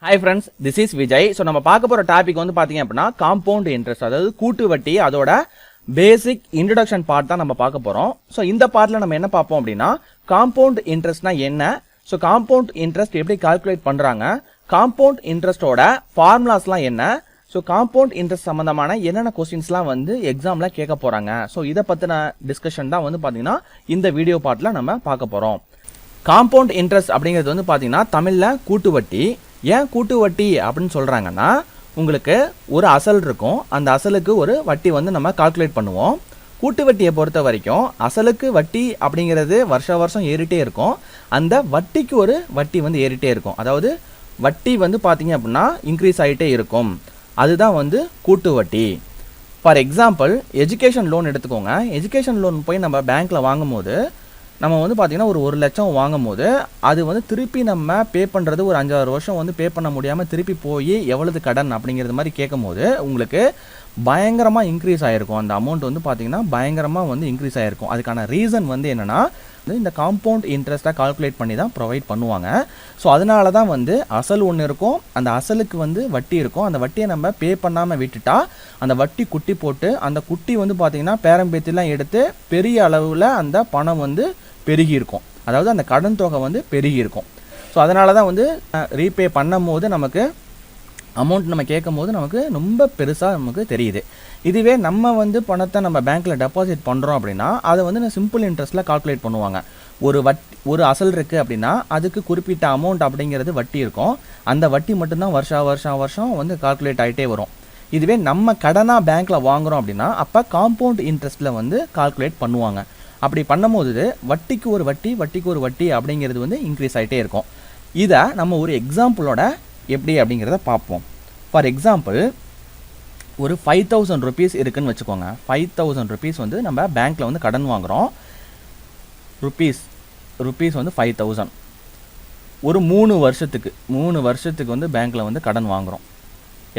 Hi friends, this is Vijay. So நம்ம பார்க்க போற டாபிக் வந்து பாத்தீங்க அப்படின்னா காம்பவுண்ட் இன்ட்ரெஸ்ட், அதாவது கூட்டு வட்டி, அதோட பேசிக் இன்ட்ரோடக்ஷன் பார்ட் தான் நம்ம பார்க்க போறோம். ஸோ இந்த பார்ட்ல நம்ம என்ன பார்ப்போம் அப்படின்னா காம்பவுண்ட் இன்ட்ரெஸ்ட்னா என்ன, ஸோ காம்பவுண்ட் இன்ட்ரெஸ்ட் எப்படி கால்குலேட் பண்றாங்க, காம்பவுண்ட் இன்ட்ரெஸ்டோட ஃபார்முலாஸ்லாம் என்ன, ஸோ காம்பவுண்ட் இன்ட்ரெஸ்ட் சம்பந்தமான என்னென்ன கொஸ்டின்ஸ்லாம் வந்து எக்ஸாம்ல கேட்க போறாங்க. ஸோ இதை பத்தின டிஸ்கஷன் தான் வந்து பாத்தீங்கன்னா இந்த வீடியோ பார்ட்ல நம்ம பார்க்க போறோம். காம்பவுண்ட் இன்ட்ரெஸ்ட் அப்படிங்கிறது வந்து பாத்தீங்கன்னா தமிழ்ல கூட்டு வட்டி. ஏன் கூட்டு வட்டி அப்படின்னு சொல்றாங்கன்னா, உங்களுக்கு ஒரு அசல் இருக்கும், அந்த அசலுக்கு ஒரு வட்டி வந்து நம்ம கால்குலேட் பண்ணுவோம். கூட்டு வட்டியை பொறுத்த வரைக்கும் அசலுக்கு வட்டி அப்படிங்கிறது வருஷம் ஏறிட்டே இருக்கும், அந்த வட்டிக்கு ஒரு வட்டி வந்து ஏறிட்டே இருக்கும். அதாவது வட்டி வந்து பார்த்தீங்க அப்படின்னா இன்க்ரீஸ் ஆகிட்டே இருக்கும், அதுதான் வந்து கூட்டு வட்டி. ஃபார் எக்ஸாம்பிள் எஜுகேஷன் லோன் எடுத்துக்கோங்க. எஜுகேஷன் லோன் போய் நம்ம பேங்க்கில் வாங்கும் போது நம்ம வந்து பார்த்திங்கன்னா ஒரு 1 லட்சம் வாங்கும் போது அது வந்து திருப்பி நம்ம பே பண்ணுறது ஒரு 5-6 வருஷம் வந்து பே பண்ண முடியாமல் திருப்பி போய் எவ்வளவு கடன் அப்படிங்கிறது மாதிரி கேட்கும் போது உங்களுக்கு பயங்கரமாக இன்க்ரீஸ் ஆகிருக்கும். அந்த அமௌண்ட் வந்து பார்த்திங்கன்னா பயங்கரமாக வந்து இன்க்ரீஸ் ஆகிருக்கும். அதுக்கான ரீசன் வந்து என்னென்னா, இந்த காம்பவுண்ட் இன்ட்ரெஸ்ட்டாக கால்குலேட் பண்ணி தான் ப்ரொவைட் பண்ணுவாங்க. ஸோ அதனால தான் வந்து அசல் ஒன்று இருக்கும், அந்த அசலுக்கு வந்து வட்டி இருக்கும். அந்த வட்டியை நம்ம பே பண்ணாமல் விட்டுட்டா அந்த வட்டி குட்டி போட்டு அந்த குட்டி வந்து பார்த்திங்கன்னா பேரம்பேத்திலாம் எடுத்து பெரிய அளவில் அந்த பணம் வந்து பெருகி இருக்கும், அதாவது அந்த கடன் தொகை வந்து பெருகி இருக்கும். ஸோ அதனால தான் வந்து ரீபே பண்ணும் போது நமக்கு அமௌண்ட் நம்ம கேட்கும் போது நமக்கு ரொம்ப பெருசாக நமக்கு தெரியுது. இதுவே நம்ம வந்து பணத்தை நம்ம பேங்க்கில் டெபாசிட் பண்ணுறோம் அப்படின்னா அதை வந்து சிம்பிள் இன்ட்ரெஸ்ட்டில் கால்குலேட் பண்ணுவாங்க. ஒரு அசல் இருக்குது அப்படின்னா அதுக்கு குறிப்பிட்ட அமௌண்ட் அப்படிங்கிறது வட்டி இருக்கும், அந்த வட்டி மட்டும்தான் வருஷம் வந்து கால்குலேட் ஆகிட்டே வரும். இதுவே நம்ம கடனாக பேங்க்கில் வாங்குகிறோம் அப்படின்னா அப்போ காம்பவுண்ட் இன்ட்ரெஸ்ட்டில் வந்து கால்குலேட் பண்ணுவாங்க. அப்படி பண்ணும்போது வட்டிக்கு ஒரு வட்டி அப்படிங்கிறது வந்து இன்க்ரீஸ் ஆகிட்டே இருக்கும். இதை நம்ம ஒரு எக்ஸாம்பிளோட எப்படி அப்படிங்கிறத பார்ப்போம். ஃபார் எக்ஸாம்பிள் ஒரு 5000 ருபீஸ் இருக்குன்னு வச்சுக்கோங்க. 5000 ருபீஸ் வந்து நம்ம பேங்க்கில் வந்து கடன் வாங்குகிறோம். ருபீஸ் வந்து 5000 ஒரு 3 வருஷத்துக்கு வந்து பேங்க்கில் வந்து கடன் வாங்குகிறோம்.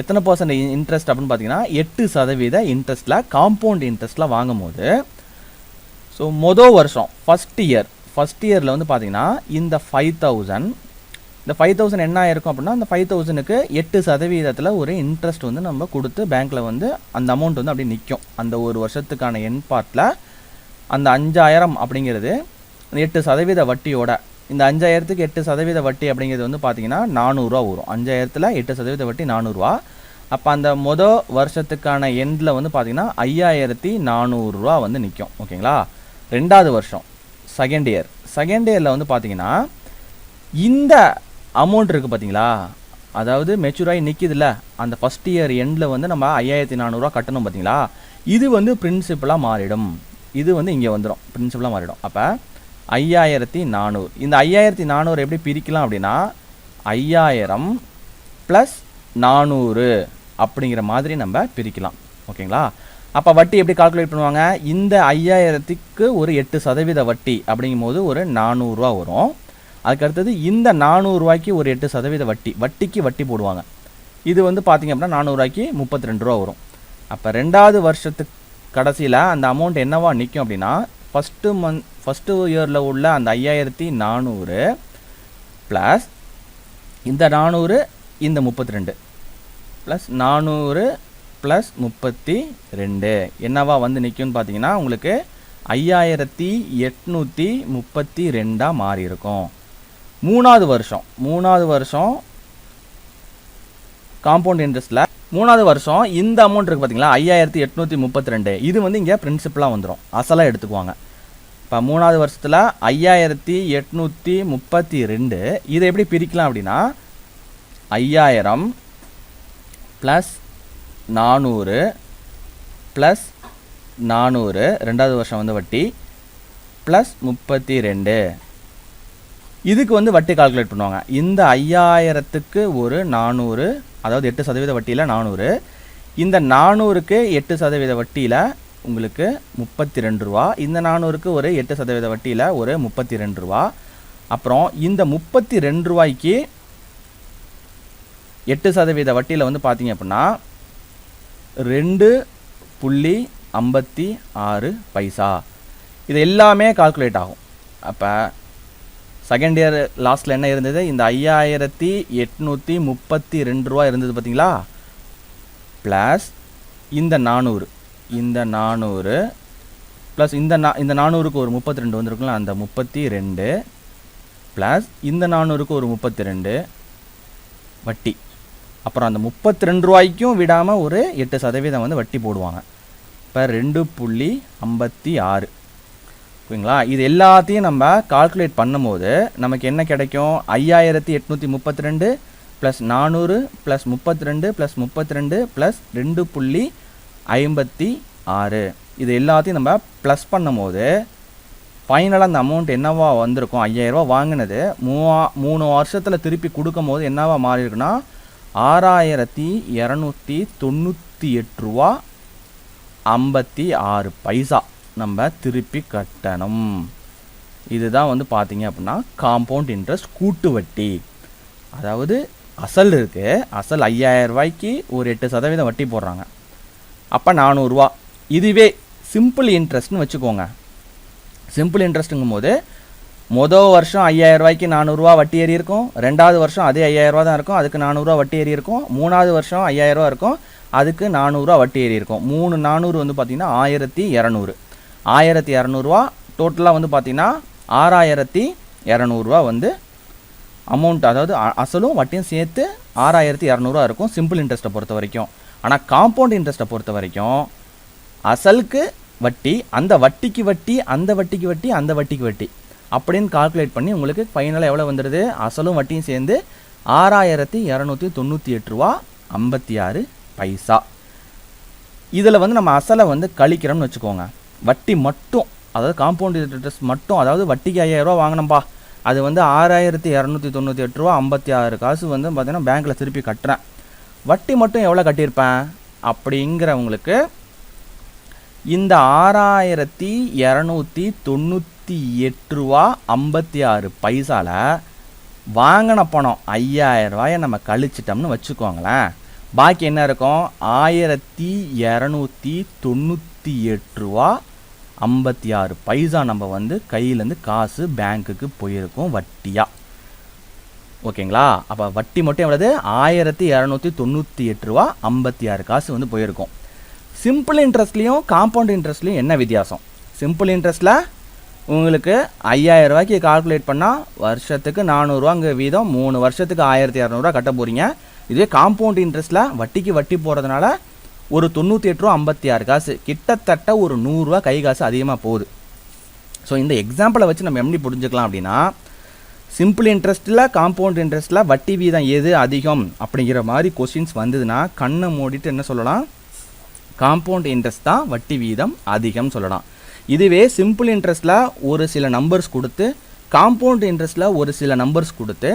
எத்தனை % இன்ட்ரெஸ்ட் அப்படின்னு பார்த்தீங்கன்னா 8% இன்ட்ரெஸ்ட்டில் காம்பவுண்ட் இன்ட்ரெஸ்ட்டில் வாங்கும் போது, ஸோ மொதல் வருஷம் ஃபஸ்ட் இயரில் வந்து பார்த்தீங்கன்னா இந்த 5000 என்ன ஆயிருக்கும் அப்படின்னா, அந்த 5000க்கு 8% ஒரு இன்ட்ரெஸ்ட் வந்து நம்ம கொடுத்து பேங்க்கில் வந்து அந்த அமௌண்ட் வந்து அப்படியே நிற்கும். அந்த ஒரு வருஷத்துக்கான என் பார்ட்டில் அந்த 5000 அப்படிங்கிறது 8% வட்டியோட, இந்த 5000க்கு 8% வட்டி அப்படிங்கிறது வந்து பார்த்தீங்கன்னா 400 ரூபா வரும். 5000ல் 8% வட்டி 400 ரூபா. அப்போ அந்த மொதல் வருஷத்துக்கான எண்டில் வந்து பார்த்தீங்கன்னா 5400 ரூபா வந்து நிற்கும். ஓகேங்களா. ரெண்டாவது வருஷம் செகண்ட் இயரில் வந்து பார்த்தீங்கன்னா இந்த அமௌண்ட் இருக்குது பார்த்தீங்களா, அதாவது மெச்சூராகி நிற்கிதுல்ல, அந்த ஃபஸ்ட் இயர் எண்டில் வந்து நம்ம 5400 ரூபா கட்டணும் பார்த்தீங்களா, இது வந்து பிரின்சிபலாக மாறிடும். இது வந்து இங்கே வந்துடும், பிரின்சிபலாக மாறிடும். அப்போ 5400, இந்த 5400 எப்படி பிரிக்கலாம் அப்படின்னா 5000 + 400 அப்படிங்கிற மாதிரி நம்ம பிரிக்கலாம். ஓகேங்களா. அப்போ வட்டி எப்படி கால்குலேட் பண்ணுவாங்க, இந்த 5000க்கு ஒரு 8% வட்டி அப்படிங்கும் போது ஒரு 400 ரூபா வரும். அதுக்கடுத்தது இந்த 400 ரூபாய்க்கு ஒரு 8% வட்டிக்கு வட்டி போடுவாங்க. இது வந்து பார்த்திங்க அப்படின்னா 400 ரூபாய்க்கு 32 ரூபா வரும். அப்போ ரெண்டாவது வருஷத்துக்கு கடைசியில் அந்த அமௌண்ட் என்னவா நிற்கும் அப்படின்னா, ஃபஸ்ட்டு இயரில் உள்ள அந்த 5400 ப்ளஸ் இந்த 400 இந்த 32 ப்ளஸ் 400 + 32 என்னவா வந்து நிற்கும்னு பார்த்தீங்கன்னா உங்களுக்கு 5832 மாறி இருக்கும். மூணாவது வருஷம் காம்பவுண்ட் இன்ட்ரெஸ்ட்டில் மூணாவது வருஷம் இந்த அமௌண்ட் இருக்குது பார்த்தீங்களா 5832, இது வந்து இங்கே பிரின்சிபலாக வந்துடும், அசலாக எடுத்துக்குவாங்க. இப்போ மூணாவது வருஷத்தில் 5832 இதை எப்படி பிரிக்கலாம் அப்படின்னா 5000 + 400 + 400 ரெண்டாவது வருஷம் வந்து வட்டி + 32, இதுக்கு வந்து வட்டி கால்குலேட் பண்ணுவாங்க. இந்த 5000க்கு ஒரு 400, அதாவது 8% வட்டியில் 400, இந்த 400க்கு 8% வட்டியில் உங்களுக்கு 32 ரூபா, இந்த 400க்கு ஒரு 8% வட்டியில் ஒரு 32 ரூபா. அப்புறம் இந்த 32 ரூபாய்க்கு 8% வட்டியில் வந்து பார்த்தீங்க அப்படின்னா 2.56 பைசா. இது எல்லாமே கால்குலேட் ஆகும். அப்போ செகண்ட் இயர் லாஸ்ட்டில் என்ன இருந்தது, இந்த 5832 ரூபா இருந்தது பார்த்தீங்களா, ப்ளஸ் இந்த 400 ப்ளஸ் இந்த 400க்கு ஒரு 32 வந்துருக்குங்களா, அந்த 32 ப்ளஸ் இந்த 400க்கு ஒரு 32 வட்டி. அப்புறம் அந்த 32 ரூபாய்க்கும் விடாமல் ஒரு 8% வந்து வட்டி போடுவாங்க. இப்போ 2.56 ஓகேங்களா. இது எல்லாத்தையும் நம்ம கால்குலேட் பண்ணும்போது நமக்கு என்ன கிடைக்கும், 5832 ப்ளஸ் 400 ப்ளஸ் 32 ப்ளஸ் 32 ப்ளஸ் 2.56. இது எல்லாத்தையும் நம்ம ப்ளஸ் பண்ணும்போது ஃபைனலாக அந்த அமௌண்ட் என்னவா வந்திருக்கும், 5000 ரூபா வாங்கினது 3 வருஷத்தில் திருப்பி கொடுக்கும் போது என்னவா மாறி இருக்குன்னா 6298 ரூபா 56 பைசா நம்ம திருப்பி கட்டணும். இதுதான் வந்து பார்த்தீங்க அப்படின்னா காம்பவுண்ட் இன்ட்ரெஸ்ட், கூட்டு வட்டி. அதாவது அசல் இருக்குது, அசல் 5000 ரூபாய்க்கு ஒரு 8% வட்டி போடுறாங்க, அப்போ 400 ரூபா. இதுவே சிம்பிள் இன்ட்ரெஸ்ட்னு வச்சுக்கோங்க. சிம்பிள் இன்ட்ரெஸ்ட்டுங்கும் போது மொதல் வருஷம் 5000 ரூபாய்க்கு 400 ரூபா வட்டி ஏறி இருக்கும், ரெண்டாவது வருஷம் அதே 5000 ரூபா தான் இருக்கும், அதுக்கு 400 ரூபா வட்டி ஏறி இருக்கும், மூணாவது வருஷம் 5000 ரூபா இருக்கும், அதுக்கு 400 ரூபா வட்டி ஏறி இருக்கும். 3 400 வந்து பார்த்தீங்கன்னா 1200. 1200 ரூபா டோட்டலாக வந்து பார்த்தீங்கன்னா 6200 ரூபா வந்து அமௌண்ட், அதாவது அசலும் வட்டியும் சேர்த்து 6200 ரூபா இருக்கும் சிம்பிள் இன்ட்ரெஸ்ட்டை பொறுத்த வரைக்கும். ஆனால் காம்பவுண்ட் இன்ட்ரெஸ்ட்டை பொறுத்த வரைக்கும் அசலுக்கு வட்டி, அந்த வட்டிக்கு வட்டி, அந்த வட்டிக்கு வட்டி, அந்த வட்டிக்கு வட்டி அப்படின்னு கால்குலேட் பண்ணி உங்களுக்கு ஃபைனலாக எவ்வளோ வந்துடுது, அசலும் வட்டியும் சேர்ந்து 6298 ரூபா 56 பைசா. இதில் வந்து நம்ம அசலை வந்து கழிக்கிறோம்னு வச்சுக்கோங்க. வட்டி மட்டும், அதாவது காம்பவுண்ட் இன்ட்ரெஸ்ட் மட்டும், அதாவது வட்டிக்கு 5000 ரூபா வாங்கினப்பா, அது வந்து 6298 ரூபா 56 காசு வந்து பார்த்தீங்கன்னா பேங்க்கில் திருப்பி கட்டுறேன். வட்டி மட்டும் எவ்வளோ கட்டியிருப்பேன் அப்படிங்கிறவங்களுக்கு இந்த 6298 ரூபா 56 பைசாவில் வாங்கின பணம் 5000 ரூபாயை நம்ம கழிச்சிட்டோம்னு வச்சுக்கோங்களேன். பாக்கி என்ன இருக்கும், 1298 ரூபா 56 பைசா நம்ம வந்து கையிலேருந்து காசு பேங்க்குக்கு போயிருக்கும் வட்டியாக. ஓகேங்களா. அப்போ வட்டி மட்டும் எவ்வளவு, 1298 ரூபா 56 காசு வந்து போயிருக்கும். சிம்பிள் இன்ட்ரெஸ்ட்லேயும் காம்பவுண்ட் இன்ட்ரெஸ்ட்லேயும் என்ன வித்தியாசம், சிம்பிள் இன்ட்ரெஸ்ட்டில் உங்களுக்கு 5000 ரூபாய்க்கு கால்குலேட் பண்ணால் வருஷத்துக்கு 400 ரூபாங்க வீதம், 3 வருஷத்துக்கு 1200 ரூபா கட்ட போகிறீங்க. இதுவே காம்பவுண்ட் இன்ட்ரெஸ்ட்டில் வட்டிக்கு வட்டி போகிறதுனால ஒரு 98 ரூபா 56 காசு, கிட்டத்தட்ட ஒரு 100 ரூபா கை காசு அதிகமாக போகுது. ஸோ இந்த எக்ஸாம்பிளை வச்சு நம்ம எப்படி புரிஞ்சுக்கலாம் அப்படின்னா, சிம்பிள் இன்ட்ரெஸ்ட்டில் காம்பவுண்ட் இன்ட்ரெஸ்ட்டில் வட்டி வீதம் எது அதிகம் அப்படிங்கிற மாதிரி கொஸ்டின்ஸ் வந்ததுன்னா கண்ணை மூடிட்டு என்ன சொல்லலாம், காம்பவுண்ட் இன்ட்ரெஸ்ட் தான் வட்டி வீதம் அதிகம் சொல்லலாம். இதுவே சிம்பிள் இன்ட்ரெஸ்ட்டில் ஒரு சில நம்பர்ஸ் கொடுத்து, காம்பவுண்ட் இன்ட்ரெஸ்ட்டில் ஒரு சில நம்பர்ஸ் கொடுத்து,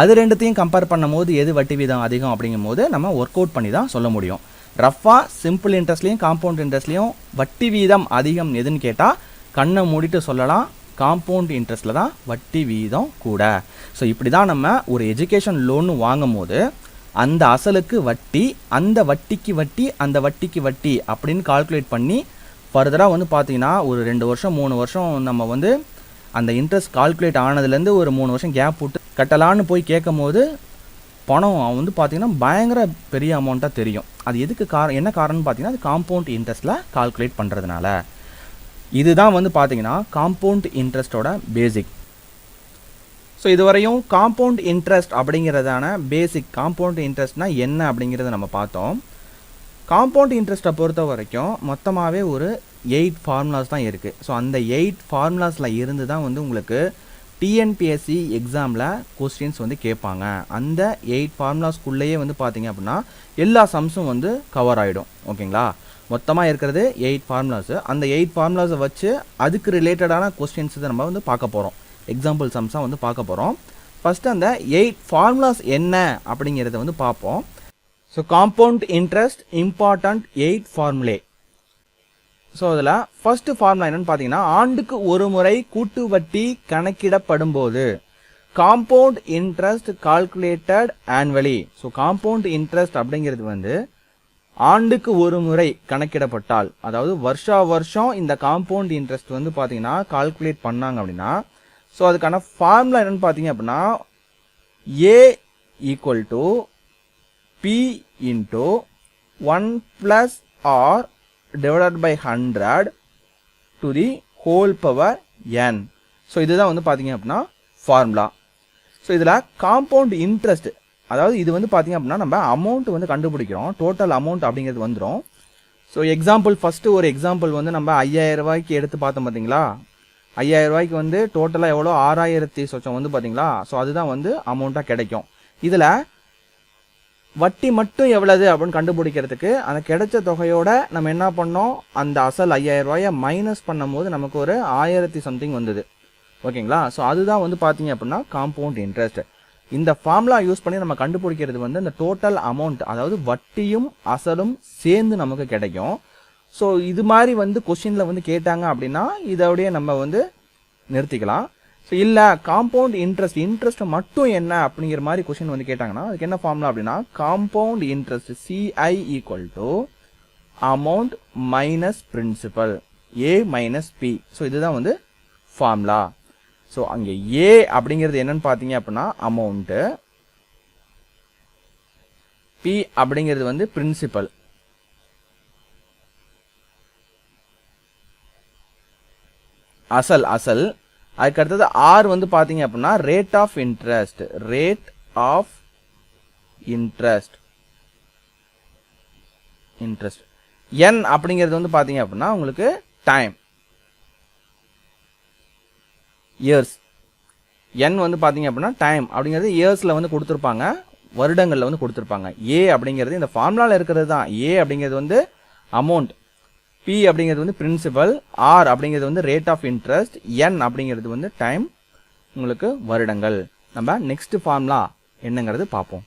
அது ரெண்டுத்தையும் கம்பேர் பண்ணும் போது எது வட்டி வீதம் அதிகம் அப்படிங்கும் போது நம்ம ஒர்க் அவுட் பண்ணி தான் சொல்ல முடியும். ரஃபாக சிம்பிள் இன்ட்ரெஸ்ட்லேயும் காம்பவுண்ட் இன்ட்ரெஸ்ட்லேயும் வட்டி வீதம் அதிகம் எதுன்னு கேட்டால் கண்ணை மூடிட்டு சொல்லலாம், காம்பவுண்ட் இன்ட்ரெஸ்ட்டில் தான் வட்டி வீதம் கூட. ஸோ இப்படி தான் நம்ம ஒரு எஜுகேஷன் லோன் வாங்கும் போது அந்த அசலுக்கு வட்டி, அந்த வட்டிக்கு வட்டி, அந்த வட்டிக்கு வட்டி அப்படின்னு கால்குலேட் பண்ணி ஃபர்தராக வந்து பார்த்தீங்கன்னா ஒரு 2 வருஷம் 3 வருஷம் நம்ம வந்து அந்த இன்ட்ரெஸ்ட் கால்குலேட் ஆனதுலேருந்து ஒரு 3 வருஷம் கேப் விட்டு கட்டலான்னு போய் கேட்கும் போது பணம் வந்து பார்த்தீங்கன்னா பயங்கர பெரிய அமௌண்ட்டாக தெரியும். அது எதுக்கு என்ன காரணம்னு பார்த்தீங்கன்னா அது காம்பவுண்ட் இன்ட்ரெஸ்ட்டில் கால்குலேட் பண்ணுறதுனால. இதுதான் வந்து பார்த்தீங்கன்னா காம்பவுண்ட் இன்ட்ரெஸ்ட்டோட பேசிக். ஸோ இதுவரையும் காம்பவுண்ட் இன்ட்ரெஸ்ட் அப்படிங்கிறதான பேசிக், காம்பவுண்ட் இன்ட்ரெஸ்ட்னால் என்ன அப்படிங்கிறத நம்ம பார்த்தோம். காம்பவுண்ட் இன்ட்ரெஸ்ட்டை பொறுத்த வரைக்கும் மொத்தமாகவே ஒரு 8 ஃபார்முலாஸ் தான் இருக்குது. ஸோ அந்த 8 ஃபார்முலாஸில் இருந்து தான் வந்து உங்களுக்கு டிஎன்பிஎஸ்சி எக்ஸாமில் கொஸ்டின்ஸ் வந்து கேட்பாங்க. அந்த 8 ஃபார்முலாஸ்க்குள்ளேயே வந்து பார்த்தீங்க அப்படின்னா எல்லா சம்ஸும் வந்து கவர் ஆகிடும். ஓகேங்களா. மொத்தமாக இருக்கிறது 8 ஃபார்முலாஸு. அந்த 8 ஃபார்முலாஸை வச்சு அதுக்கு ரிலேட்டடான கொஸ்டின்ஸ் நம்ம வந்து பார்க்க போகிறோம். எக்ஸாம்பிள் சம்ஸாக வந்து பார்க்க போகிறோம். ஃபஸ்ட்டு அந்த 8 ஃபார்முலாஸ் என்ன அப்படிங்கிறத வந்து பார்ப்போம். So compound interest important 8 ஃபார்முலே. So அதில் ஃபஸ்ட்டு ஃபார்முலா என்னென்னு பார்த்தீங்கன்னா, ஆண்டுக்கு ஒரு முறை கூட்டு வட்டி கணக்கிடப்படும் போது compound interest calculated annually. So compound interest அப்படிங்கிறது வந்து ஆண்டுக்கு ஒரு முறை கணக்கிடப்பட்டால், அதாவது வருஷா வருஷம் இந்த காம்பவுண்ட் இன்ட்ரெஸ்ட் வந்து பார்த்தீங்கன்னா கால்குலேட் பண்ணாங்க அப்படின்னா, ஸோ அதுக்கான ஃபார்முலா என்னன்னு பார்த்தீங்க அப்படின்னா A equal to B into 1 + r divided by 100 to the whole power n. So இதுதான் வந்து பார்த்தீங்க அப்படின்னா ஃபார்முலா. ஸோ இதில் காம்பவுண்ட் இன்ட்ரெஸ்ட், அதாவது இது வந்து பார்த்தீங்க அப்படின்னா நம்ம அமௌண்ட் வந்து கண்டுபிடிக்கிறோம், டோட்டல் அமௌண்ட் அப்படிங்கிறது வந்துடும். ஸோ எக்ஸாம்பிள் ஃபஸ்ட்டு ஒரு எக்ஸாம்பிள் வந்து நம்ம 5000 ரூபாய்க்கு எடுத்து பார்த்தோம் பார்த்தீங்களா. 5000 ரூபாய்க்கு வந்து டோட்டலாக எவ்வளோ 6000 சொச்சம் வந்து பார்த்தீங்களா. ஸோ அதுதான் வந்து அமௌண்ட்டாக கிடைக்கும். இதில் வட்டி மட்டும் எவ்வளவு அப்படின்னு கண்டுபிடிக்கிறதுக்கு அந்த கிடைச்ச தொகையோட நம்ம என்ன பண்ணோம், அந்த அசல் 5000 ரூபாயை மைனஸ் பண்ணும்போது நமக்கு ஒரு 1000 சம்திங் வந்தது. ஓகேங்களா. ஸோ அதுதான் வந்து பார்த்தீங்க அப்படின்னா காம்பவுண்ட் இன்ட்ரெஸ்ட். இந்த ஃபார்முலா யூஸ் பண்ணி நம்ம கண்டுபிடிக்கிறது வந்து இந்த டோட்டல் அமௌண்ட், அதாவது வட்டியும் அசலும் சேர்ந்து நமக்கு கிடைக்கும். ஸோ இது மாதிரி வந்து கொஸ்டின்ல வந்து கேட்டாங்க அப்படின்னா இதோடய நம்ம வந்து நிறுத்திக்கலாம். ஸோ இல்லை காம்பவுண்ட் இன்ட்ரெஸ்ட் மட்டும் என்ன அப்படிங்கிற மாதிரி கொஸ்டின் வந்து கேட்டாங்கன்னா அதுக்கு என்ன ஃபார்முலா அப்படின்னா compound interest CI equal to amount minus principal A minus P. So இதுதான் வந்து ஃபார்முலா. ஸோ அங்கே ஏ அப்படிங்கிறது என்னன்னு பார்த்தீங்க அப்படின்னா அமௌண்ட்டு, பி அப்படிங்கிறது வந்து பிரின்சிபல், அசல். அதுக்கு அடுத்தது ஆர் வந்து பார்த்தீங்க அப்படின்னா ரேட் ஆஃப் இன்ட்ரெஸ்ட், என் அப்படிங்கிறது வந்து பார்த்தீங்க அப்படின்னா உங்களுக்கு டைம், இயர்ஸ். என் வந்து பார்த்தீங்க அப்படின்னா டைம் அப்படிங்கிறது இயர்ஸில் வந்து கொடுத்துருப்பாங்க, வருடங்களில் வந்து கொடுத்துருப்பாங்க. ஏ அப்படிங்கிறது இந்த ஃபார்முலாவில் இருக்கிறது தான். ஏ அப்படிங்கிறது வந்து அமௌண்ட், பி அப்படிங்கிறது வந்து பிரின்சிபல், ஆர் அப்படிங்கிறது வந்து ரேட் ஆஃப் இன்ட்ரெஸ்ட், என் அப்படிங்கிறது வந்து டைம், உங்களுக்கு வருடங்கள். நம்ம நெக்ஸ்ட் ஃபார்முலா என்னங்கிறது பார்ப்போம்.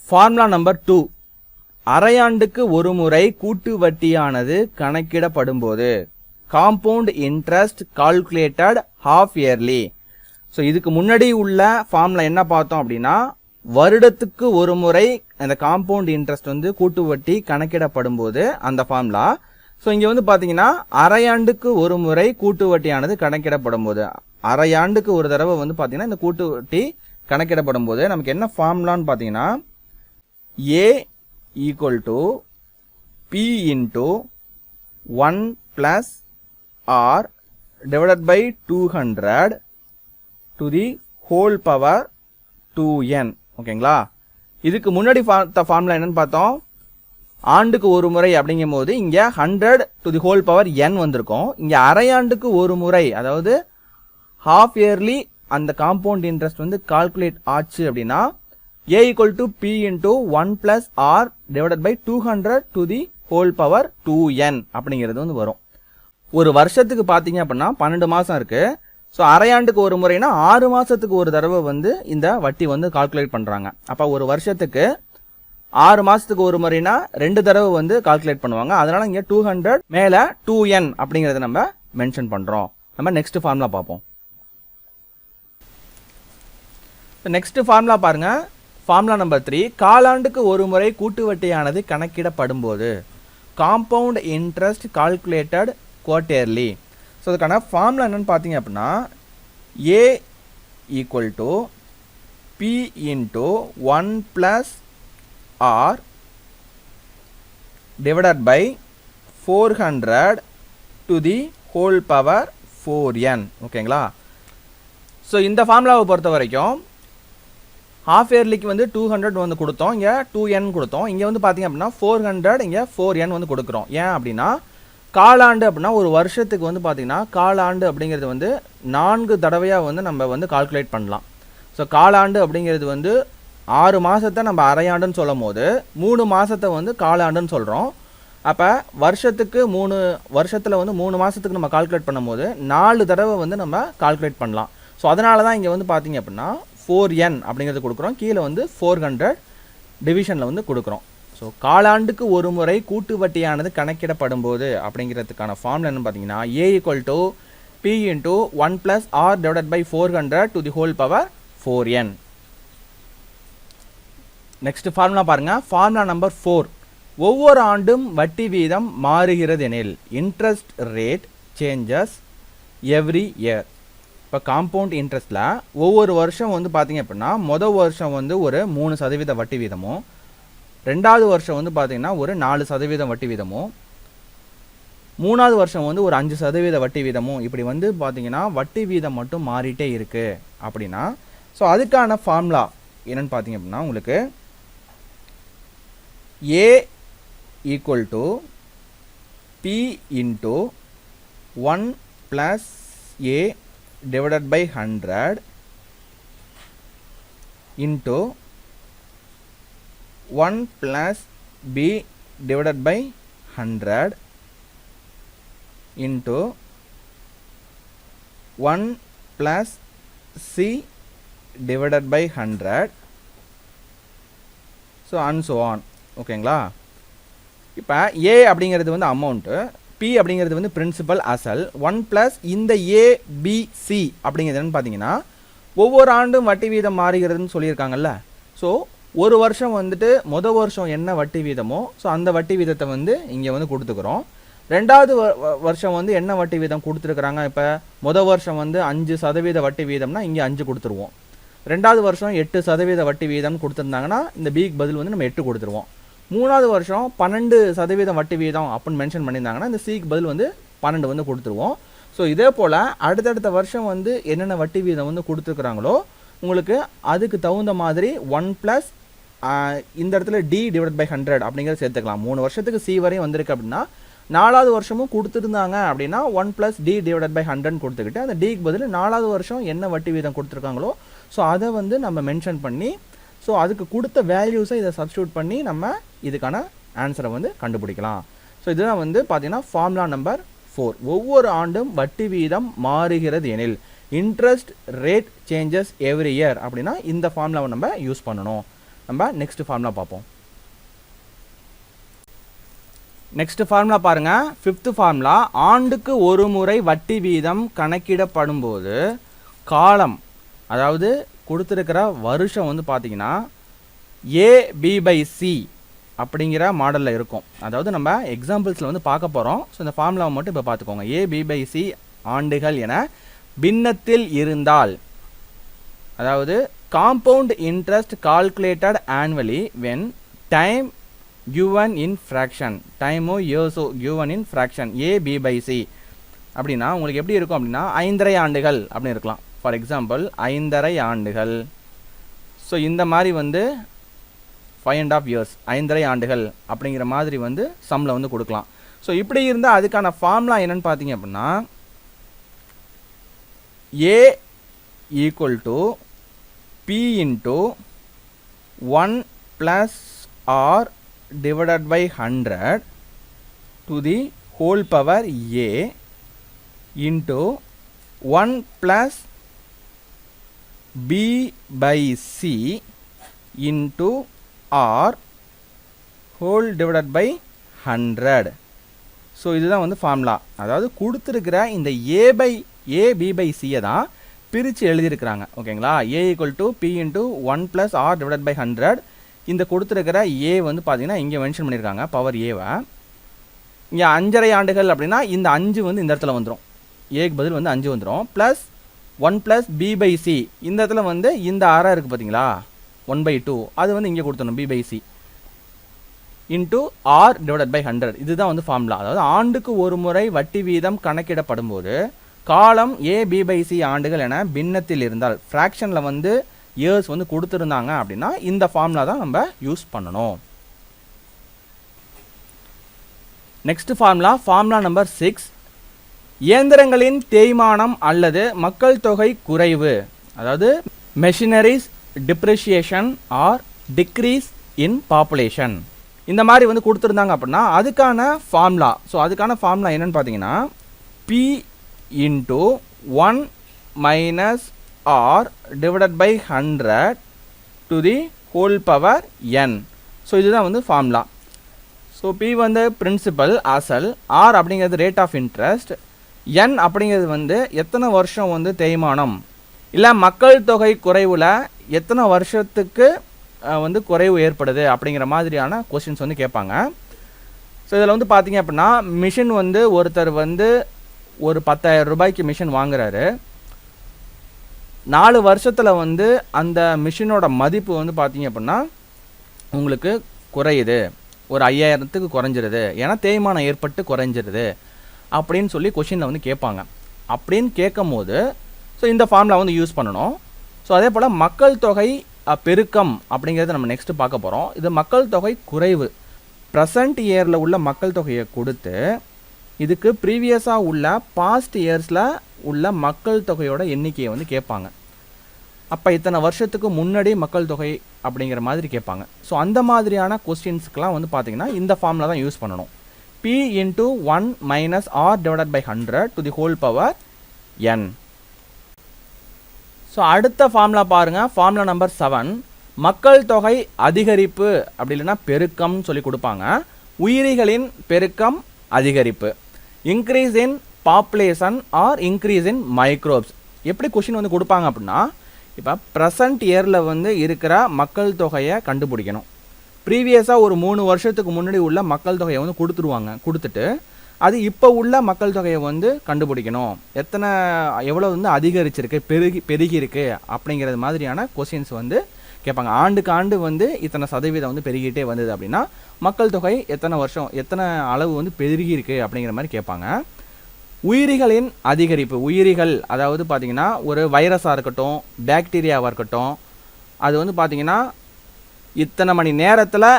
ஃபார்முலா நம்பர் 2, அரையாண்டுக்கு ஒரு முறை கூட்டு வட்டியானது கணக்கிடப்படும் போது compound interest calculated half yearly. So இதுக்கு முன்னாடி உள்ள ஃபார்முலா என்ன பார்த்தோம் அப்படின்னா வருடத்துக்கு ஒரு முறை அந்த காம்பவுண்ட் இன்ட்ரெஸ்ட் வந்து கூட்டு வட்டி கணக்கிடப்படும் போது அந்த ஃபார்முலா. ஸோ இங்கே வந்து பார்த்தீங்கன்னா அரையாண்டுக்கு ஒரு முறை கூட்டு வட்டியானது கணக்கிடப்படும் போது, அரையாண்டுக்கு ஒரு தடவை வந்து பார்த்தீங்கன்னா இந்த கூட்டு வட்டி கணக்கிடப்படும் போது நமக்கு என்ன ஃபார்முலான்னு பார்த்தீங்கன்னா A equal to B into 1 + r divided by 200 to the whole power 2n. ஓகேங்களா. இதுக்கு முன்னாடி ஃபார்முலா என்னன்னு பார்த்தோம், ஆண்டுக்கு ஒரு முறை அப்படிங்கும் போது இங்க 100 to the whole power n வந்திருக்கும். இங்க அரையாண்டுக்கு ஒரு முறை, அதாவது ஹாஃப் இயர்லி அந்த காம்பவுண்ட் இன்ட்ரெஸ்ட் வந்து கால்குலேட் ஆச்சு அப்படின்னா a equal to P into 1 + r divided by 200 to the whole power 2n அப்படிங்கிறது வந்து வரும். ஒரு வருஷத்துக்கு பார்த்தீங்க அப்படின்னா 12 மாதம் இருக்கு. ஸோ அரையாண்டுக்கு ஒரு முறைனா 6 மாதத்துக்கு ஒரு தடவை வந்து இந்த வட்டி வந்து கால்குலேட் பண்ணுறாங்க. அப்போ ஒரு வருஷத்துக்கு 6 மாதத்துக்கு ஒரு முறைனா 2 தடவை வந்து கால்குலேட் பண்ணுவாங்க. அதனால இங்கே 200 மேலே 2n அப்படிங்கிறத நம்ம மென்ஷன் பண்ணுறோம். நம்ம நெக்ஸ்ட் ஃபார்முலா பார்ப்போம். நெக்ஸ்ட் ஃபார்முலா பாருங்க, ஃபார்முலா நம்பர் 3, காலாண்டுக்கு ஒரு முறை கூட்டு வட்டியானது கணக்கிடப்படும் போது compound interest calculated quarterly. So அதுக்கான ஃபார்முலா என்னன்னு பார்த்தீங்க அப்படின்னா A equal to B into 1 + r divided by 400 to the whole power 4n. ஓகேங்களா. ஸோ இந்த ஃபார்முலாவை பொறுத்த வரைக்கும் ஹாஃப் இயர்லிக்கு வந்து 200 வந்து கொடுத்தோம், இங்கே 2n கொடுத்தோம். இங்கே வந்து பார்த்தீங்க அப்படின்னா 400, இங்கே 4n வந்து கொடுக்குறோம். ஏன் அப்படின்னா காலாண்டு அப்படின்னா ஒரு வருஷத்துக்கு வந்து பார்த்தீங்கன்னா காலாண்டு அப்படிங்கிறது வந்து 4 தடவையாக வந்து நம்ம வந்து கால்குலேட் பண்ணலாம். ஸோ காலாண்டு அப்படிங்கிறது வந்து 6 மாதத்தை நம்ம அரையாண்டுன்னு சொல்லும் போது 3 மாதத்தை வந்து காலாண்டுன்னு சொல்கிறோம். அப்போ வருஷத்துக்கு 3 வருஷத்தில் வந்து 3 மாதத்துக்கு நம்ம கால்குலேட் பண்ணும் போது 4 தடவை வந்து நம்ம கால்குலேட் பண்ணலாம். ஸோ அதனால தான் இங்கே வந்து பார்த்தீங்க அப்படின்னா 4n அப்படிங்கிறது கொடுக்குறோம், கீழே வந்து 400 டிவிஷனில் வந்து கொடுக்குறோம். ஸோ காலாண்டுக்கு ஒரு முறை கூட்டு வட்டியானது கணக்கிடப்படும் போது அப்படிங்கிறதுக்கான ஃபார்முலா என்னன்னு பார்த்தீங்கன்னா A equal to P into 1 + r divided by 400 to the whole power 4n. Next formula பாருங்க, ஃபார்முலா நம்பர் 4, ஒவ்வொரு ஆண்டும் வட்டி வீதம் மாறுகிறது எனில் interest rate changes every year. இப்போ காம்பவுண்ட் இன்ட்ரெஸ்ட்டில் ஒவ்வொரு வருஷம் வந்து பார்த்தீங்க அப்படின்னா மொதல் வருஷம் வந்து ஒரு 3% வட்டி வீதமும், ரெண்டாவது வருஷம் வந்து பார்த்தீங்கன்னா ஒரு 4% வட்டி வீதமும், மூணாவது வருஷம் வந்து ஒரு 5% வட்டி வீதமும், இப்படி வந்து பார்த்தீங்கன்னா வட்டி வீதம் மட்டும் மாறிட்டே இருக்குது அப்படின்னா, ஸோ அதுக்கான ஃபார்முலா என்னென்னு பார்த்தீங்க அப்படின்னா உங்களுக்கு A equal to P into 1 + A divided by 100 into 1 plus B divided by 100 into 1 plus C divided by 100, so and so on. ஓகேங்களா? இப்போ A அப்படிங்கிறது வந்து அமௌண்ட்டு, P அப்படிங்கிறது வந்து பிரின்சிபல் அசல், 1 ப்ளஸ் இந்த ABC அப்படிங்கிறது என்னன்னு பார்த்தீங்கன்னா ஒவ்வொரு ஆண்டும் வட்டி வீதம் மாறுகிறதுன்னு சொல்லியிருக்காங்கல்ல. ஸோ ஒரு வருஷம் வந்துட்டு மொதல் வருஷம் என்ன வட்டி வீதமோ ஸோ அந்த வட்டி வீதத்தை வந்து இங்கே வந்து கொடுத்துக்கிறோம். ரெண்டாவது வருஷம் வந்து என்ன வட்டி வீதம் கொடுத்துருக்குறாங்க, இப்போ மொதல் வருஷம் வந்து 5% வட்டி வீதம்னா இங்கே 5 கொடுத்துருவோம். ரெண்டாவது வருஷம் 8% வட்டி வீதம் கொடுத்துருந்தாங்கன்னா இந்த பிக்கு பதில் வந்து நம்ம 8 கொடுத்துருவோம். மூணாவது வருஷம் 12% வட்டி வீதம் அப்படின்னு மென்ஷன் பண்ணியிருந்தாங்கன்னா இந்த சிக்கு பதில் வந்து 12 வந்து கொடுத்துருவோம். ஸோ இதே போல் அடுத்தடுத்த வருஷம் வந்து என்னென்ன வட்டி வீதம் வந்து கொடுத்துருக்குறாங்களோ உங்களுக்கு அதுக்கு தகுந்த மாதிரி 1 ப்ளஸ் இந்த இடத்துல D டிவைட் பை 100 அப்படிங்கிறத சேர்த்துக்கலாம். 3 வருஷத்துக்கு C வரையும் வந்திருக்கு அப்படின்னா நாலாவது வருஷமும் கொடுத்துருந்தாங்க அப்படின்னா 1 ப்ளஸ் D டிவைட் பை 100 கொடுத்துக்கிட்டு அந்த Dக்கு பதில் நாலாவது வருஷம் என்ன வட்டி வீதம் கொடுத்துருக்காங்களோ ஸோ அதை வந்து நம்ம மென்ஷன் பண்ணி ஸோ அதுக்கு கொடுத்த வேல்யூஸை இதை சப்ஸ்டியூட் பண்ணி நம்ம இதுக்கான ஆன்சரை வந்து கண்டுபிடிக்கலாம். ஸோ இதுதான் வந்து பார்த்தீங்கன்னா ஃபார்முலா நம்பர் 4. ஒவ்வொரு ஆண்டும் வட்டி வீதம் மாறுகிறது எனில் interest rate changes every year அப்படின்னா இந்த ஃபார்முலாவை நம்ம யூஸ் பண்ணணும். நம்ம நெக்ஸ்ட் ஃபார்முலா பார்ப்போம். நெக்ஸ்ட் ஃபார்முலா பாருங்கள், 5th ஃபார்முலா. ஆண்டுக்கு ஒரு முறை வட்டி வீதம் கணக்கிடப்படும் போது காலம், அதாவது கொடுத்துருக்கிற வருஷம் வந்து பார்த்தீங்கன்னா AB/C அப்படிங்கிற மாடலில் இருக்கும். அதாவது நம்ம எக்ஸாம்பிள்ஸில் வந்து பார்க்க போகிறோம். ஸோ இந்த ஃபார்முலாவை மட்டும் இப்போ பார்த்துக்கோங்க. AB/C ஆண்டுகள் என பின்னத்தில் இருந்தால், அதாவது compound interest calculated annually when time given in fraction, டைமோ இயர்ஸோ given in fraction AB/C அப்படின்னா உங்களுக்கு எப்படி இருக்கும் அப்படின்னா 5.5 ஆண்டுகள் அப்படின்னு இருக்கலாம். ஃபார் எக்ஸாம்பிள் 5.5 ஆண்டுகள். ஸோ இந்த மாதிரி வந்து 5.5 years, 5.5 ஆண்டுகள் அப்படிங்கிற மாதிரி வந்து சம்மில் வந்து கொடுக்கலாம். ஸோ இப்படி இருந்தால் அதுக்கான ஃபார்முலா என்னன்னு பார்த்தீங்க அப்படின்னா A equal to P into 1 plus R divided by 100 to the whole power A into 1 plus B/C into R whole divided by 100. So இதுதான் வந்து ஃபார்முலா. அதாவது கொடுத்துருக்கிற இந்த AB/C தான் பிரித்து எழுதியிருக்கிறாங்க. ஓகேங்களா? A equal to P into 1 plus R divide by 100. இந்த கொடுத்துருக்கிற A வந்து பார்த்தீங்கன்னா இங்கே மென்ஷன் பண்ணியிருக்காங்க பவர் ஏவை. இங்கே 5.5 ஆண்டுகள் அப்படின்னா இந்த 5 வந்து இந்த இடத்துல வந்துடும். ஏக்கு பதில் வந்து 5 வந்துடும். ப்ளஸ் 1 ப்ளஸ் B/C இந்த இடத்துல வந்து இந்த அரை இருக்குது பார்த்தீங்களா 1/2 அது வந்து இங்கே கொடுத்துடணும் B/C into R divide by 100. இதுதான் வந்து ஃபார்முலா. அதாவது ஆண்டுக்கு ஒரு முறை வட்டி வீதம் கணக்கிடப்படும் போது காலம் AB/C ஆண்டுகள் என பின்னத்தில் இருந்தால் ஃப்ராக்ஷனில் வந்து இயர்ஸ் வந்து கொடுத்துருந்தாங்க அப்படின்னா இந்த ஃபார்முலா தான் நம்ம யூஸ் பண்ணணும். Next formula number 6. இயந்திரங்களின் தேய்மானம் அல்லது மக்கள் தொகை குறைவு, அதாவது machineries depreciation R decrease in population, இந்த மாதிரி வந்து கொடுத்துருந்தாங்க அப்படின்னா அதுக்கான ஃபார்முலா. ஸோ அதுக்கான ஃபார்முலா என்னன்னு பார்த்தீங்கன்னா P into 1 minus R divided by 100 to the whole power n. So இதுதான் வந்து ஃபார்முலா. ஸோ P வந்து பிரின்சிபல் அசல், R அப்படிங்கிறது ரேட் ஆஃப் இன்ட்ரெஸ்ட், n அப்படிங்கிறது வந்து எத்தனை வருஷம் வந்து தேய்மானம் இல்லை மக்கள் தொகை குறைவில் எத்தனை வருஷத்துக்கு வந்து குறைவு ஏற்படுது அப்படிங்கிற மாதிரியான கொஸ்டின்ஸ் வந்து கேட்பாங்க. ஸோ இதில் வந்து பார்த்தீங்க அப்படின்னா மிஷின் வந்து ஒருத்தர் வந்து ஒரு 10,000 ரூபாய்க்கு மிஷின் வாங்குறாரு. 4 வருஷத்தில் வந்து அந்த மிஷினோட மதிப்பு வந்து பார்த்தீங்க அப்படின்னா உங்களுக்கு குறையுது, ஒரு 5000க்கு குறைஞ்சிருது, ஏன்னா தேய்மானம் ஏற்பட்டு குறைஞ்சிருது அப்படின்னு சொல்லி கொஷினில் வந்து கேட்பாங்க. அப்படின்னு கேட்கும் போது ஸோ இந்த ஃபார்முலா வந்து யூஸ் பண்ணணும். ஸோ அதே போல் மக்கள் தொகை பெருக்கம் அப்படிங்கிறத நம்ம நெக்ஸ்ட்டு பார்க்க போகிறோம். இது மக்கள் தொகை குறைவு, ப்ரெசண்ட் இயரில் உள்ள மக்கள் தொகையை கொடுத்து இதுக்கு ப்ரீவியஸாக உள்ள பாஸ்ட் இயர்ஸில் உள்ள மக்கள் தொகையோட எண்ணிக்கையை வந்து கேட்பாங்க. அப்போ இத்தனை வருஷத்துக்கு முன்னாடி மக்கள் தொகை அப்படிங்கிற மாதிரி கேட்பாங்க. ஸோ அந்த மாதிரியான கொஸ்டின்ஸ்க்கெலாம் வந்து பார்த்திங்கன்னா இந்த ஃபார்முலா தான் யூஸ் பண்ணணும். P into 1 minus R divided by 100 to the whole power n. So அடுத்த ஃபார்முலா பாருங்கள், ஃபார்முலா நம்பர் 7. மக்கள் தொகை அதிகரிப்பு அப்படி இல்லைன்னா பெருக்கம்னு சொல்லி கொடுப்பாங்க. உயிரிகளின் பெருக்கம் அதிகரிப்பு, increase in population or increase in microbes. எப்படி கொஷின் வந்து கொடுப்பாங்க அப்படின்னா, இப்போ ப்ரெசண்ட் இயரில் வந்து இருக்கிற மக்கள் தொகையை கண்டுபிடிக்கணும். ப்ரீவியஸாக ஒரு 3 வருஷத்துக்கு முன்னாடி உள்ள மக்கள் தொகையை வந்து கொடுத்துட்டு அது இப்போ உள்ள மக்கள் தொகையை வந்து கண்டுபிடிக்கணும், எவ்வளோ வந்து அதிகரிச்சிருக்கு, பெருகி இருக்கு அப்படிங்கிறது மாதிரியான கொஸ்டின்ஸ் வந்து கேட்பாங்க. ஆண்டுக்கு ஆண்டு வந்து இத்தனை சதவீதம் வந்து பெருகிட்டே வந்தது அப்படின்னா மக்கள் தொகை எத்தனை அளவு வந்து பெருகி இருக்கு அப்படிங்கிற மாதிரி கேட்பாங்க. உயிரிகளின் அதிகரிப்பு, உயிரிகள் அதாவது பார்த்திங்கன்னா ஒரு வைரஸாக இருக்கட்டும், பாக்டீரியாவாக இருக்கட்டும், அது வந்து பார்த்திங்கன்னா இத்தனை மணி நேரத்தில்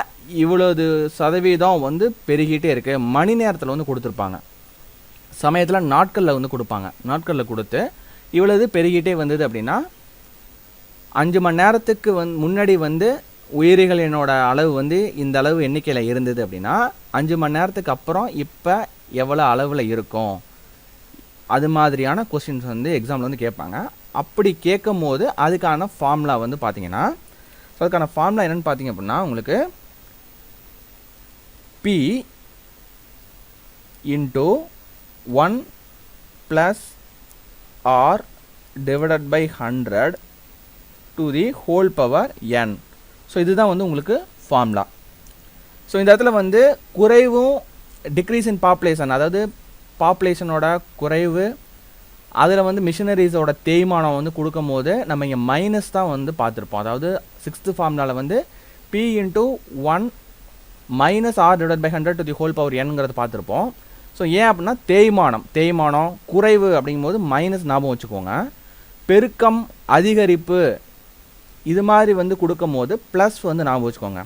இவ்வளவு சதவீதம் வந்து பெருகிட்டே இருக்குது, மணி நேரத்தில் வந்து கொடுத்துருப்பாங்க. சமயத்தில் நாட்களில் வந்து கொடுப்பாங்க. நாட்களில் கொடுத்து இவ்வளவு பெருகிட்டே வந்தது அப்படின்னா 5 மணி நேரத்துக்கு முன்னாடி வந்து உயிரிகளினோட அளவு வந்து இந்த அளவு எண்ணிக்கையில் இருந்தது அப்படின்னா 5 மணி நேரத்துக்கு அப்புறம் இப்போ எவ்வளோ அளவில் இருக்கும், அது மாதிரியான கொஸ்டின்ஸ் வந்து எக்ஸாமில் வந்து கேட்பாங்க. அப்படி கேட்கும் போது அதுக்கான ஃபார்முலா வந்து பார்த்தீங்கன்னா, ஸோ அதுக்கான ஃபார்முலா என்னென்னு பார்த்தீங்க அப்படின்னா உங்களுக்கு P into 1 plus R divided by 100 to the whole power n. So இதுதான் வந்து உங்களுக்கு ஃபார்முலா. ஸோ இந்த இடத்துல வந்து குறைவும் டிக்ரீஸ் இன் பாப்புலேஷன், அதாவது பாப்புலேஷனோட குறைவு, அதில் வந்து மிஷினரிஸோட தேய்மானம் வந்து கொடுக்கும் போது நம்ம இங்கே மைனஸ் தான் வந்து பார்த்துருப்போம். அதாவது 6th ஃபார்முலாவில் வந்து P into 1 minus R divided by 100 to the whole power nங்கிறது பார்த்துருப்போம். ஸோ ஏன் அப்படின்னா தேய்மானம் குறைவு அப்படிங்கும்போது மைனஸ் ஞாபகம் வச்சுக்கோங்க. பெருக்கம் அதிகரிப்பு இது மாதிரி வந்து கொடுக்கும் போது ப்ளஸ் வந்து ஞாபகம் வச்சுக்கோங்க.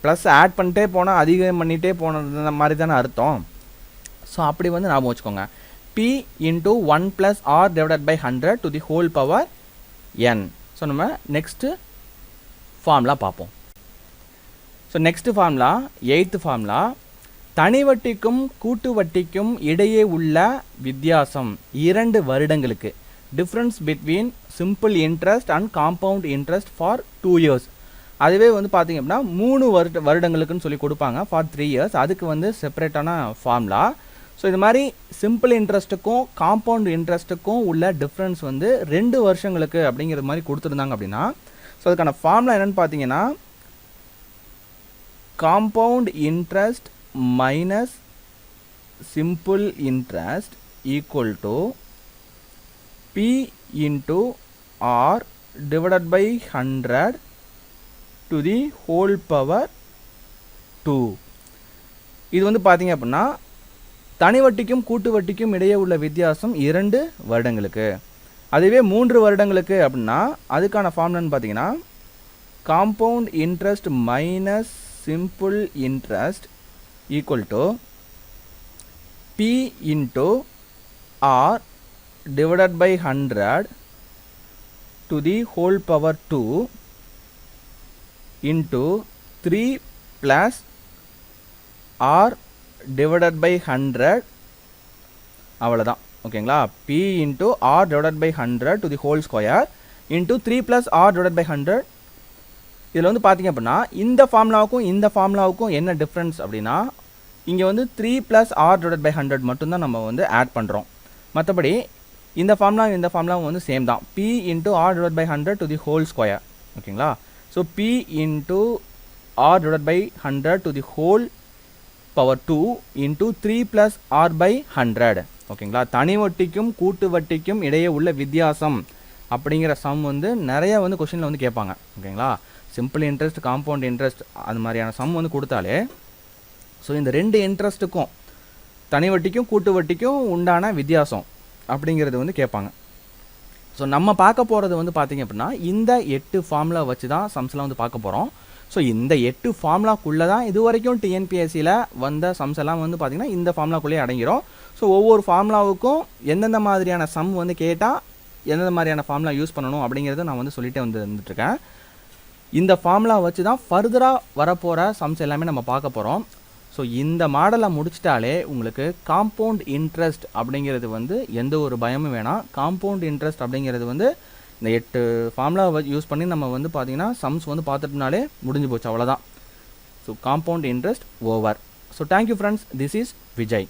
ப்ளஸ் ஆட் பண்ணிட்டே போனால் அதிகம் பண்ணிகிட்டே போனது மாதிரி தானே அர்த்தம். ஸோ அப்படி வந்து ஞாபகம் வச்சுக்கோங்க. P into 1 plus R divided by 100 to the whole power n. So நம்ம நெக்ஸ்ட்டு ஃபார்முலா பார்ப்போம். So next formula 8th formula, தனி வட்டிக்கும் கூட்டு வட்டிக்கும் இடையே உள்ள வித்தியாசம் 2 வருடங்களுக்கு, difference between simple interest and compound interest for 2 years. அதுவே வந்து பார்த்திங்க அப்படின்னா 3 வருடங்களுக்குன்னு சொல்லி கொடுப்பாங்க ஃபார் 3 years. அதுக்கு வந்து செப்பரேட்டான ஃபார்முலா. ஸோ இது மாதிரி சிம்பிள் இன்ட்ரெஸ்ட்டுக்கும் காம்பவுண்ட் இன்ட்ரெஸ்ட்டுக்கும் உள்ள டிஃப்ரென்ஸ் வந்து 2 வருஷங்களுக்கு அப்படிங்கிற மாதிரி கொடுத்துருந்தாங்க அப்படின்னா, ஸோ அதுக்கான ஃபார்முலா என்னென்னு பார்த்தீங்கன்னா compound interest minus simple interest equal to P into R divided by 100 to the whole power 2. இது வந்து பார்த்தீங்க அப்படின்னா தனி வட்டிக்கும் கூட்டு வட்டிக்கும் இடையே உள்ள வித்தியாசம் 2 வருடங்களுக்கு. அதுவே 3 வருடங்களுக்கு அப்படின்னா அதுக்கான ஃபார்முலான்னு பார்த்தீங்கன்னா compound interest minus simple interest equal to P into R divided by 100 to the whole power 2 into 3 plus R divided by 100. அவ்வளோதான், ஓகேங்களா. P into R divided by 100 to the whole square into 3 plus R divided by 100. இதில் வந்து பார்த்தீங்க அப்படின்னா இந்த ஃபார்முலாவுக்கும் என்ன difference அப்படின்னா, இங்கே வந்து 3 plus R divided by 100 மட்டும்தான் நம்ம வந்து ஆட் பண்ணுறோம். மற்றபடி இந்த ஃபார்முலாவும் வந்து சேம் தான். P into R divided by 100 to the whole square, ஓகேங்களா. So P into R divided by 100 to the whole power 2 into 3 plus R by 100, ஓகேங்களா. தனி வட்டிக்கும் கூட்டு வட்டிக்கும் இடையே உள்ள வித்தியாசம் அப்படிங்கிற சம் வந்து நிறைய வந்து கொஷினில் வந்து கேட்பாங்க. ஓகேங்களா, சிம்பிள் இன்ட்ரெஸ்ட், காம்பவுண்ட் இன்ட்ரெஸ்ட் அது மாதிரியான சம் வந்து கொடுத்தாலே ஸோ இந்த 2 இன்ட்ரெஸ்ட்டுக்கும் தனி வட்டிக்கும் கூட்டு வட்டிக்கும் உண்டான வித்தியாசம் அப்படிங்கிறது வந்து கேட்பாங்க. ஸோ நம்ம பார்க்க போகிறது வந்து பார்த்திங்க அப்படின்னா இந்த 8 ஃபார்முலா வச்சு தான் சம்ஸ்லாம் வந்து பார்க்க போகிறோம். ஸோ இந்த 8 ஃபார்முலாக்குள்ளே தான் இது வரைக்கும் டிஎன்பிஎஸ்சியில் வந்த சம்ஸ் எல்லாம் வந்து பார்த்திங்கன்னா இந்த ஃபார்முலாக்குள்ளேயே அடங்கிடும். ஸோ ஒவ்வொரு ஃபார்முலாவுக்கும் எந்தெந்த மாதிரியான சம் வந்து கேட்டால் எந்தெந்த மாதிரியான ஃபார்முலா யூஸ் பண்ணணும் அப்படிங்கிறத நான் வந்து சொல்லிகிட்டே வந்துட்டுருக்கேன். இந்த ஃபார்முலா வச்சு தான் ஃபர்தராக வரப்போகிற சம்ஸ் எல்லாமே நம்ம பார்க்க போகிறோம். ஸோ இந்த மாடலை முடிச்சிட்டாலே உங்களுக்கு காம்பவுண்ட் இன்ட்ரெஸ்ட் அப்படிங்கிறது வந்து எந்த ஒரு பயமும் வேணாம். காம்பவுண்ட் இன்ட்ரெஸ்ட் அப்படிங்கிறது வந்து இந்த 8 ஃபார்முலா யூஸ் பண்ணி நம்ம வந்து பார்த்திங்கன்னா சம்ஸ் வந்து பார்த்துட்டுனாலே முடிஞ்சு போச்சு, அவ்வளோதான். So compound interest over. So thank you friends, this is Vijay.